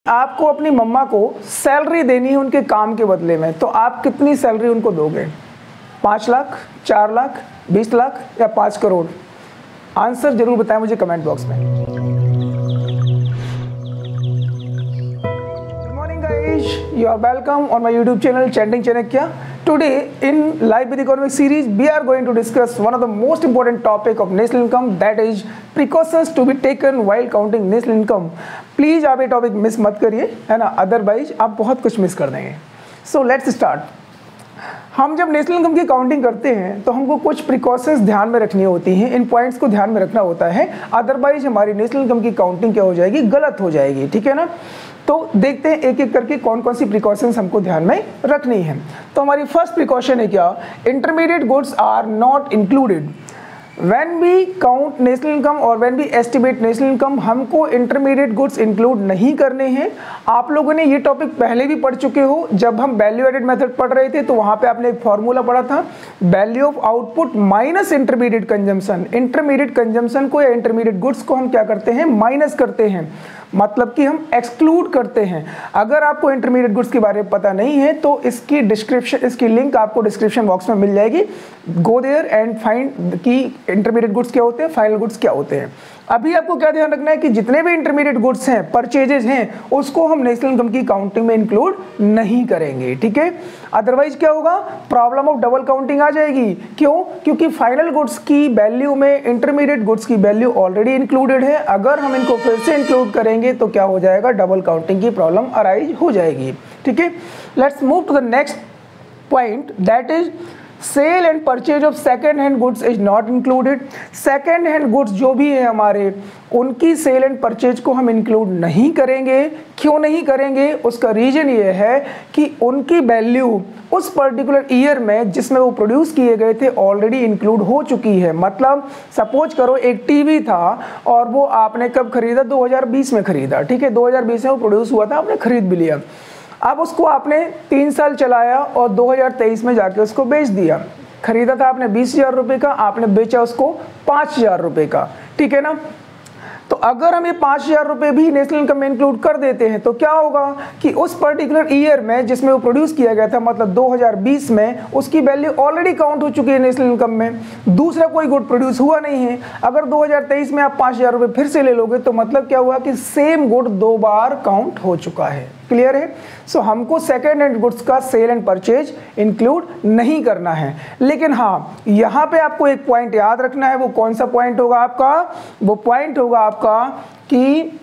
आपको अपनी मम्मा को सैलरी देनी है उनके काम के बदले में, तो आप कितनी सैलरी उनको दोगे? 5 लाख, 4 लाख, 20 लाख या 5 करोड़? आंसर जरूर बताएं मुझे कमेंट बॉक्स में। Good morning guys, you are welcome on my YouTube channel chanting Chanakya. Today in Live with Economics series we are going to discuss one of the most important topic of national income, that is precautions to be taken while counting national income। Please आप ये topic miss मत करिए, है ना, otherwise आप बहुत कुछ miss कर देंगे। So let's start. हम जब नेशनल इनकम की काउंटिंग करते हैं तो हमको कुछ प्रिकॉशंस ध्यान में रखनी होती हैं, इन पॉइंट्स को ध्यान में रखना होता है, अदरवाइज हमारी नेशनल इनकम की काउंटिंग क्या हो जाएगी, गलत हो जाएगी। ठीक है ना। तो देखते हैं एक एक करके कौन कौन सी प्रिकॉशंस हमको ध्यान में रखनी है। तो हमारी फर्स्ट प्रिकॉशन है क्या, intermediate goods are not included when we count national income और when we estimate national income. हमको इंटरमीडिएट गुड्स इंक्लूड नहीं करने हैं। आप लोगों ने ये टॉपिक पहले भी पढ़ चुके हो, जब हम वैल्यू एडेड मेथड पढ़ रहे थे तो वहां पे आपने एक फॉर्मूला पढ़ा था, value of output minus intermediate consumption. Intermediate consumption को या इंटरमीडिएट गुड्स को हम क्या करते हैं, माइनस करते हैं, मतलब कि हम एक्सक्लूड करते हैं। अगर आपको इंटरमीडिएट गुड्स के बारे में पता नहीं है तो इसकी डिस्क्रिप्शन, इसकी लिंक आपको डिस्क्रिप्शन बॉक्स में मिल जाएगी। गो देयर एंड फाइंड कि इंटरमीडिएट गुड्स क्या होते हैं, फाइनल गुड्स क्या होते हैं। अभी आपको क्या ध्यान रखना है कि जितने भी इंटरमीडिएट गुड्स हैं, परचेजेज हैं, उसको हम नेशनल इनकम की काउंटिंग में इंक्लूड नहीं करेंगे। ठीक है, अदरवाइज क्या होगा, प्रॉब्लम ऑफ डबल काउंटिंग आ जाएगी। क्यों? क्योंकि फाइनल गुड्स की वैल्यू में इंटरमीडिएट गुड्स की वैल्यू ऑलरेडी इंक्लूडेड है। अगर हम इनको फिर से इंक्लूड करेंगे तो क्या हो जाएगा, डबल काउंटिंग की प्रॉब्लम अराइज हो जाएगी। ठीक है, let's move to the next point, that is sale and purchase of second hand goods is not included. Second hand goods जो भी है हमारे, उनकी सेल एंड परचेज को हम इंक्लूड नहीं करेंगे। क्यों नहीं करेंगे? उसका रीजन ये है कि उनकी वैल्यू उस पर्टिकुलर ईयर में जिसमें वो प्रोड्यूस किए गए थे ऑलरेडी इंक्लूड हो चुकी है। मतलब सपोज करो एक टीवी था और वो आपने कब खरीदा, 2020 में खरीदा। ठीक है, 2020 में वो प्रोड्यूस हुआ था, आपने खरीद भी लिया। अब उसको आपने 3 साल चलाया और 2023 में जाके उसको बेच दिया। खरीदा था आपने 20,000 रुपये का, आपने बेचा उसको 5,000 रुपये का। ठीक है ना। तो अगर हम ये 5,000 रुपये भी नेशनल इनकम में इंक्लूड कर देते हैं तो क्या होगा कि उस पर्टिकुलर ईयर में जिसमें वो प्रोड्यूस किया गया था, मतलब 2020 में, उसकी वैल्यू ऑलरेडी काउंट हो चुकी है नेशनल इनकम में। दूसरा कोई गुड प्रोड्यूस हुआ नहीं है। अगर 2023 में आप 5,000 रुपये फिर से ले लोगे तो मतलब क्या हुआ कि सेम गुड 2 बार काउंट हो चुका है। क्लियर है? सो हमको सेकेंड हैंड गुड्स का सेल एंड परचेज इंक्लूड नहीं करना है। लेकिन हाँ, यहाँ पे आपको एक पॉइंट याद रखना है। वो कौन सा पॉइंट होगा आपका? वो पॉइंट होगा आपका कि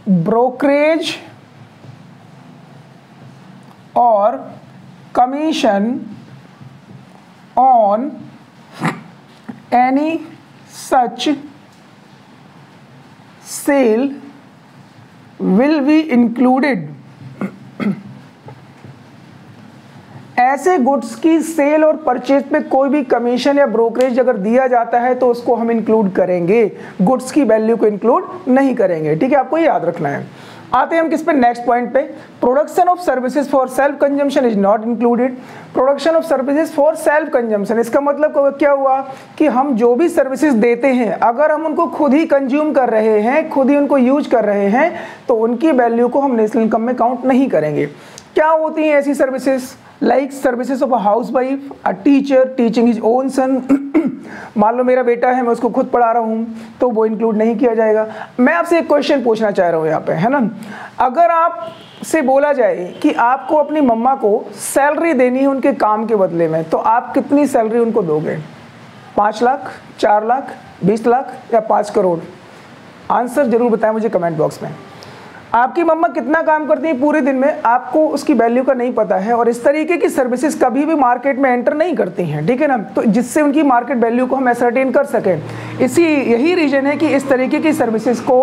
ब्रोकरेज और commission on any such sale will be included। ऐसे गुड्स की सेल और परचेज पे कोई भी कमीशन या ब्रोकरेज अगर दिया जाता है तो उसको हम इंक्लूड करेंगे, गुड्स की वैल्यू को इंक्लूड नहीं करेंगे। ठीक है, आपको याद रखना है। आते हैं हम किस पे, नेक्स्ट पॉइंट पे, production of services for self consumption is not included. Production of services for self consumption, इसका मतलब क्या हुआ कि हम जो भी सर्विसेज देते हैं, अगर हम उनको खुद ही कंज्यूम कर रहे हैं, खुद ही उनको यूज कर रहे हैं, तो उनकी वैल्यू को हम नेशनल इनकम में काउंट नहीं करेंगे। क्या होती हैं ऐसी services? Like services of a house wife, a teacher teaching his own son. मान लो मेरा बेटा है, मैं उसको खुद पढ़ा रहा हूँ, तो वो इंक्लूड नहीं किया जाएगा। मैं आपसे एक क्वेश्चन पूछना चाह रहा हूँ यहाँ पे, है ना। अगर आप से बोला जाए कि आपको अपनी मम्मा को सैलरी देनी है उनके काम के बदले में, तो आप कितनी सैलरी उनको दोगे? 5 लाख, 4 लाख, 20 लाख या 5 करोड़? आंसर जरूर बताएं मुझे कमेंट बॉक्स में। आपकी मम्मा कितना काम करती है पूरे दिन में, आपको उसकी वैल्यू का नहीं पता है, और इस तरीके की सर्विसेज कभी भी मार्केट में एंटर नहीं करती हैं। ठीक है ना, तो जिससे उनकी मार्केट वैल्यू को हम एसर्टेन कर सकें। यही रीजन है कि इस तरीके की सर्विसेज को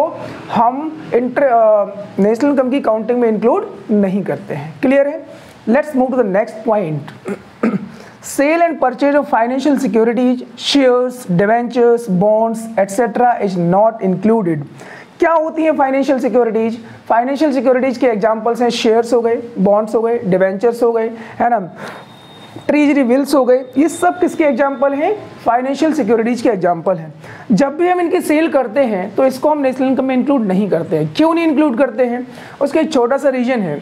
हम नेशनल इनकम की काउंटिंग में इंक्लूड नहीं करते हैं। क्लियर है? Let's move to the next point. Sale and purchase of financial securities, shares, debentures, bonds etcetera is not included. क्या होती है फाइनेंशियल सिक्योरिटीज? फाइनेंशियल सिक्योरिटीज के एग्जांपल्स हैं शेयर्स हो गए, बॉन्ड्स हो गए, डिवेंचर्स हो गए, है ना। ट्रेजरी बिल्स हो गए, ये सब किसके एग्जाम्पल हैं? फाइनेंशियल सिक्योरिटीज के एग्जाम्पल हैं। जब भी हम इनकी सेल करते हैं तो इसको हम नेशनल इनकम में इंक्लूड नहीं करते हैं। क्यों नहीं इंक्लूड करते हैं? उसका एक छोटा सा रीजन है।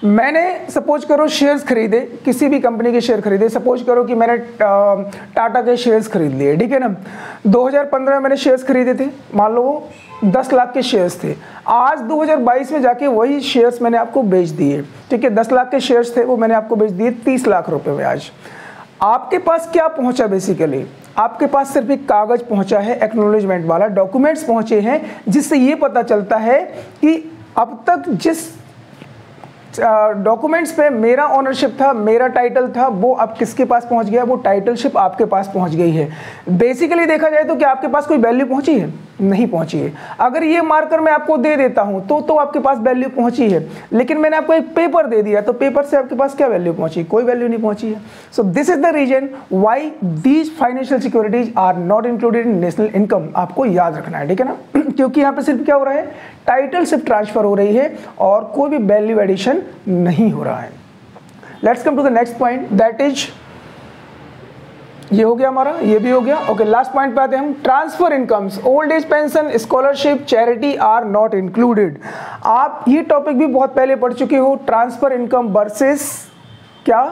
मैंने सपोज करो शेयर्स खरीदे, किसी भी कंपनी के शेयर खरीदे, सपोज करो कि मैंने टाटा के शेयर्स खरीद लिए, ठीक है ना। 2015 में मैंने शेयर्स खरीदे थे, मान लो 10 लाख के शेयर्स थे। आज 2022 में जाके वही शेयर्स मैंने आपको बेच दिए, ठीक है। 10 लाख के शेयर्स थे, वो मैंने आपको बेच दिए 30 लाख रुपए में। आज आपके पास क्या पहुंचा? बेसिकली आपके पास सिर्फ एक कागज पहुंचा है, एक्नॉलेजमेंट वाला डॉक्यूमेंट्स पहुंचे हैं, जिससे ये पता चलता है कि अब तक जिस डॉक्यूमेंट्स पे मेरा ऑनरशिप था, मेरा टाइटल था, वो अब किसके पास पहुंच गया? वो टाइटलशिप आपके पास पहुंच गई है। बेसिकली देखा जाए तो क्या आपके पास कोई वैल्यू पहुंची है? नहीं पहुंची है। अगर ये मार्कर मैं आपको दे देता हूं तो आपके पास वैल्यू पहुंची है, लेकिन मैंने आपको एक पेपर दे दिया तो पेपर से आपके पास क्या वैल्यू पहुंची? कोई वैल्यू नहीं पहुंची है। So this is the reason why these financial securities are not included in national income. आपको याद रखना है, ठीक है ना। क्योंकि यहाँ पे सिर्फ क्या हो रहा है? टाइटलशिप ट्रांसफर हो रही है और कोई भी वैल्यू एडिशन नहीं हो रहा है। Let's come to the next point, that is, ये हो गया हमारा, ये भी हो गया। ओके, लास्ट पॉइंट पे आते हैं हम। Transfer incomes, old age pension, scholarship, charity are not included. आप ये टॉपिक भी बहुत पहले पढ़ चुके हो, ट्रांसफर इनकम वर्सेस क्या?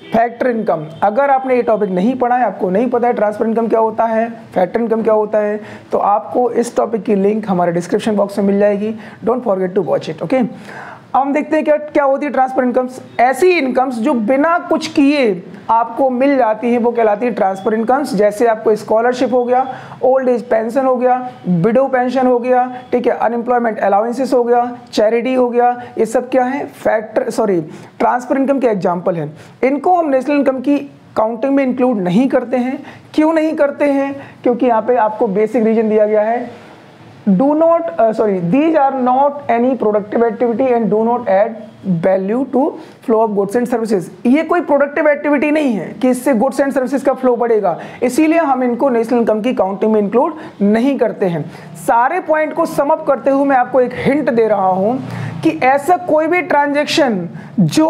Factor income. अगर आपने ये टॉपिक नहीं पढ़ा है, आपको नहीं पता है ट्रांसफर इनकम क्या होता है, फैक्टर इनकम क्या होता है, तो आपको इस टॉपिक की लिंक हमारे डिस्क्रिप्शन बॉक्स में मिल जाएगी। Don't forget to watch it. Okay, अब हम देखते हैं क्या होती है ट्रांसफर इनकम्स। ऐसी इनकम्स जो बिना कुछ किए आपको मिल जाती है, वो कहलाती है ट्रांसफर इनकम्स। जैसे आपको स्कॉलरशिप हो गया, ओल्ड एज पेंशन हो गया, विडो पेंशन हो गया, ठीक है, अनएम्प्लॉयमेंट अलाउंसेस हो गया, चैरिटी हो गया, ये सब क्या है? ट्रांसफर इनकम के एग्जाम्पल है। इनको हम नेशनल इनकम की काउंटिंग में इंक्लूड नहीं करते हैं। क्यों नहीं करते हैं? क्योंकि यहाँ पे आपको बेसिक रीजन दिया गया है, these are not any productive activity and do not add value to flow of goods and services। ये कोई प्रोडक्टिव एक्टिविटी नहीं है कि इससे गुड्स एंड सर्विसेज का फ्लो बढ़ेगा, इसीलिए हम इनको नेशनल इनकम की काउंटिंग में इंक्लूड नहीं करते हैं। सारे पॉइंट को सम अप करते हुए मैं आपको एक हिंट दे रहा हूं कि ऐसा कोई भी ट्रांजैक्शन जो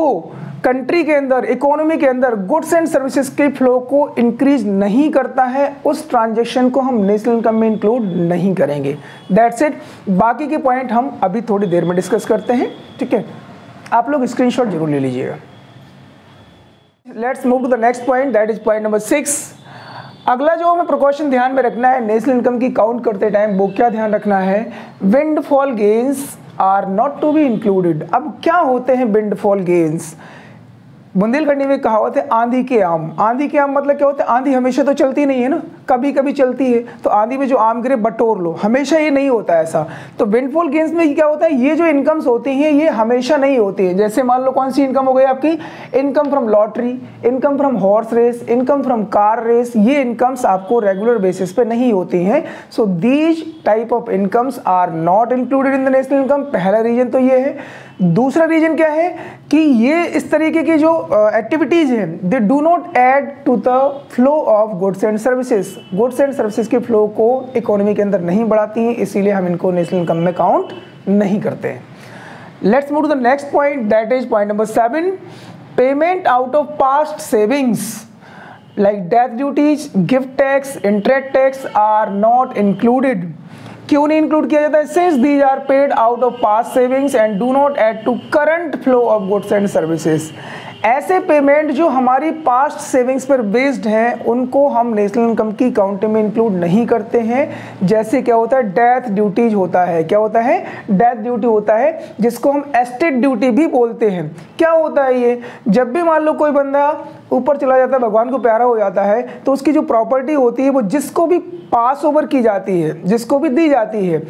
कंट्री के अंदर, इकोनॉमी के अंदर गुड्स एंड सर्विसेज के फ्लो को इंक्रीज नहीं करता है, उस ट्रांजैक्शन को हम नेशनल इनकम में इंक्लूड नहीं करेंगे। That's it. बाकी के पॉइंट हम अभी थोड़ी देर में डिस्कस करते हैं, ठीक है। आप लोग स्क्रीनशॉट जरूर ले लीजिएगा। Let's move to the next point, that is point number 6। अगला जो हमें प्रिकॉशन ध्यान में रखना है नेशनल इनकम की काउंट करते टाइम, वो क्या ध्यान रखना है? Windfall gains are not to be included. अब क्या होते हैं विंडफॉल गेन्स? बुंदेलखंडी में कहावत है, आंधी के आम। आंधी के आम मतलब क्या होता है? आंधी हमेशा तो चलती नहीं है ना, कभी कभी चलती है। तो आंधी में जो आम गिरे बटोर लो, हमेशा ये नहीं होता ऐसा। तो विंडफॉल गेन्स में क्या होता है? ये जो इनकम्स होती हैं ये हमेशा नहीं होती है। जैसे मान लो कौन सी इनकम हो गई आपकी? Income from lottery, income from horse race, income from car race. ये इनकम्स आपको रेगुलर बेसिस पे नहीं होती हैं। So these type of incomes are not included in the national income. पहला रीजन तो ये है। दूसरा रीजन क्या है कि ये इस तरीके की जो एक्टिविटीज हैं, they do not add to the flow of goods and services. Goods and services के फ्लो को इकोनॉमी के अंदर नहीं बढ़ाती हैं, इसीलिए हम इनको नेशनल इनकम में काउंट नहीं करते हैं। Let's move to the next point, that is point number 7। Payment out of past savings like death duties, gift tax, interest tax are not included. क्यों नहीं इंक्लूड किया जाता है? Since these are paid out of past savings and do not add to current flow of goods and services. ऐसे payment जो हमारी past savings पर based हैं, उनको हम नेशनल इनकम की काउंटिंग में इंक्लूड नहीं करते हैं। जैसे क्या होता है? डेथ ड्यूटीज होता है। क्या होता है? डेथ ड्यूटी होता है, जिसको हम एस्टेट ड्यूटी भी बोलते हैं। क्या होता है ये? जब भी मान लो कोई बंदा ऊपर चला जाता है, भगवान को प्यारा हो जाता है, तो उसकी जो प्रॉपर्टी होती है वो जिसको भी पास ओवर की जाती है, जिसको भी दी जाती है,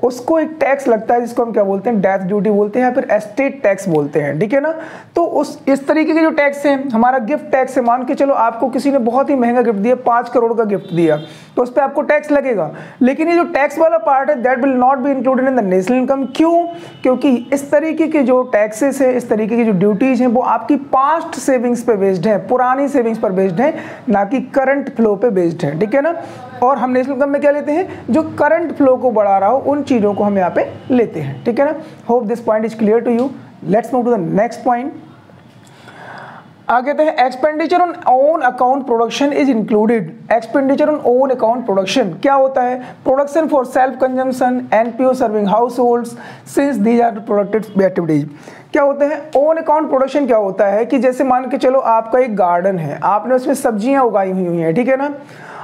उसको एक टैक्स लगता है, जिसको हम क्या बोलते हैं? डेथ ड्यूटी बोलते हैं या फिर एस्टेट टैक्स बोलते हैं, ठीक है ना। तो उस इस तरीके के जो टैक्स हैं, हमारा गिफ्ट टैक्स है। मान के चलो आपको किसी ने बहुत ही महंगा गिफ्ट दिया, 5 करोड़ का गिफ्ट दिया, तो उस पर आपको टैक्स लगेगा। लेकिन ये जो टैक्स वाला पार्ट है, that will not be included in the national income. क्यों? क्योंकि इस तरीके के जो टैक्सेस है, इस तरीके की जो ड्यूटीज हैं, वो आपकी पास्ट सेविंग्स पे बेस्ड है, पुरानी सेविंग्स पर बेस्ड है, ना कि करंट फ्लो पे बेस्ड है, ठीक है ना। और हम नेशनल इनकम में क्या लेते हैं? जो करंट फ्लो को बढ़ा रहा हो, उन चीज़ों को हम यहाँ पे लेते हैं, ठीक है ना। Hope this point is clear to you. Let's move to the next point. आगे कहते हैं expenditure on own account production is included. Expenditure on own account production क्या होता है? Production for self consumption, NPO serving households since these are productive activities. क्या होते हैं own account production? क्या होता है कि जैसे मान के चलो आपका एक गार्डन है, आपने उसमें सब्जियां उगाई हुई हैं, ठीक है ना,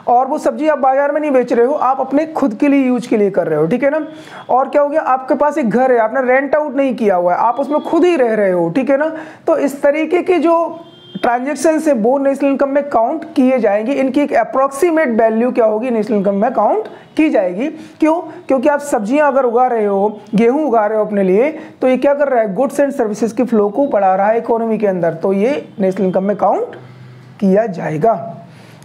और वो सब्जी आप बाजार में नहीं बेच रहे हो, आप अपने खुद के लिए यूज के लिए कर रहे हो, ठीक है ना। और क्या हो गया, आपके पास एक घर है, आपने रेंट आउट नहीं किया हुआ है, आप उसमें खुद ही रह रहे हो, ठीक है ना। तो इस तरीके के जो ट्रांजेक्शन से वो नेशनल इनकम में काउंट किए जाएंगे। इनकी एक अप्रोक्सीमेट वैल्यू क्या होगी, नेशनल इनकम में काउंट की जाएगी। क्यों? क्योंकि आप सब्जियां अगर उगा रहे हो, गेहूं उगा रहे हो अपने लिए, तो ये क्या कर रहा है, गुड्स एंड सर्विसेज की फ्लो को बढ़ा रहा है इकोनॉमी के अंदर, तो ये नेशनल इनकम में काउंट किया जाएगा।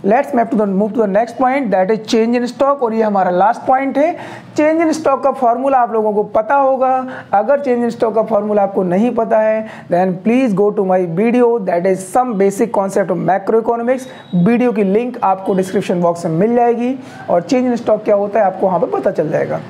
Let's move to the next point, that is change in stock. और ये हमारा लास्ट पॉइंट है। चेंज इन स्टॉक का फॉर्मूला आप लोगों को पता होगा। अगर चेंज इन स्टॉक का फॉर्मूला आपको नहीं पता है, then please go to my video, that is some basic concept of macroeconomics. Video की लिंक आपको डिस्क्रिप्शन बॉक्स में मिल जाएगी, और चेंज इन स्टॉक क्या होता है आपको वहाँ पर पता चल जाएगा।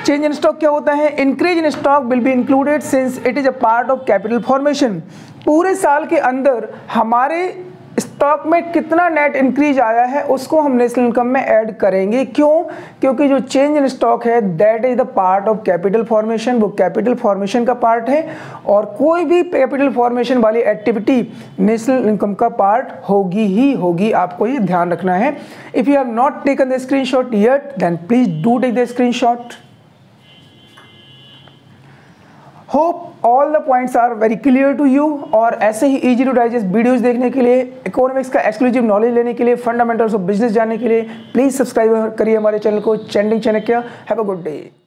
चेंज इन स्टॉक क्या होता है? Increase in stock will be included since it is a part of capital formation. पूरे साल के अंदर हमारे स्टॉक में कितना नेट इंक्रीज आया है उसको हम नेशनल इनकम में ऐड करेंगे। क्यों? क्योंकि जो चेंज इन स्टॉक है that is the part of capital formation, वो कैपिटल फॉर्मेशन का पार्ट है, और कोई भी कैपिटल फॉर्मेशन वाली एक्टिविटी नेशनल इनकम का पार्ट होगी ही होगी, आपको ये ध्यान रखना है। If you have not taken the screenshot yet, then please do take the screenshot. Hope all the points are very clear to you. और ऐसे ही इजी टू डाइजेस्ट वीडियोस देखने के लिए, इकोनॉमिक्स का एक्सक्लूसिव नॉलेज लेने के लिए, फंडामेंटल्स ऑफ बिजनेस जानने के लिए प्लीज सब्सक्राइब करिए हमारे चैनल को, trending Chanakya. Have a good day.